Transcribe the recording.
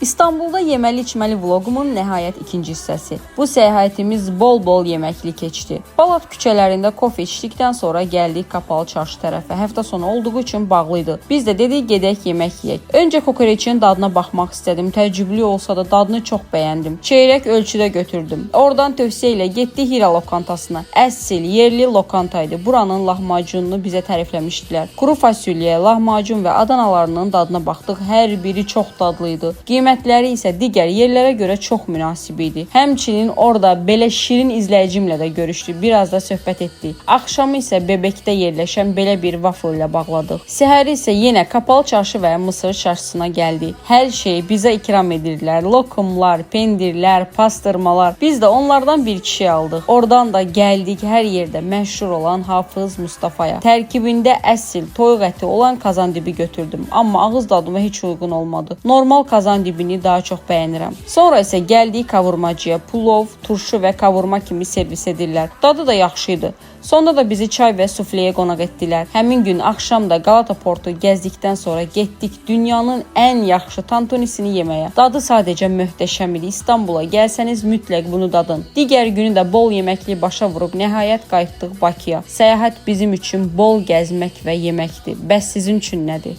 İstanbulda yeməli içməli vloqumun nəhayət ikinci hissəsi. Bu səyahətimiz bol-bol yeməkli keçdi. Balat küçələrində kofe içdikdən sonra gəldik Kapalı Çarşı tərəfə. Həftə sonu olduğu üçün bağlıydı. Biz də dedik gedək yemək yeyək. Öncə kokoreçin dadına baxmaq istədim. Təəccüblü olsa da dadını çox bəyəndim. Çeyrək ölçüdə götürdüm. Oradan tövsiyə ilə getdik Hira lokantasına. Əsl yerli lokantaydı. Buranın lahmacununu bizə tərifləmişdilər. Kuru fasulye, lahmacun və adanalarının dadına baxdıq. Hər biri çox dadlıydı. Qiymətləri isə digər yerlərə görə çox münasib idi. Həmçinin orada belə şirin izləyicimlə də görüşdük. Biraz da söhbət etdik. Axşamı isə Bebekdə yerləşən belə bir waffle ilə bağladıq. Səhəri isə yenə Kapalı Çarşı və Mısır Çarşısına gəldik. Hər şeyi bizə ikram edirdilər. Lokumlar, pendirlər, pastırmalar. Biz də onlardan bir kişi aldıq. Oradan da gəldik hər yerdə məşhur olan Hafız Mustafaya. Tərkibində əsl toyuq əti olan kazandibi götürdüm. Amma ağız dadıma heç uyğun olmadı. Normal kazandibini daha çox bəyənirəm. Sonra isə gəldik kavurmacıya. Pulov, turşu və kavurma kimi servis edirlər. Dadı da yaxşı idi. Sonda da bizi çay və sufleyə qonaq etdilər. Həmin gün axşam da Galata Portu gəzdikdən sonra getdik dünyanın ən yaxşı tantunisini yeməyə. Dadı sadəcə möhtəşəm idi. İstanbula gəlsəniz mütləq bunu dadın. Digər günü də bol yeməkli başa vurub nəhayət qayıtdıq Bakıya. Səyahət bizim üçün bol gəzmək və yeməkdir. Bəs sizin üçün nədir?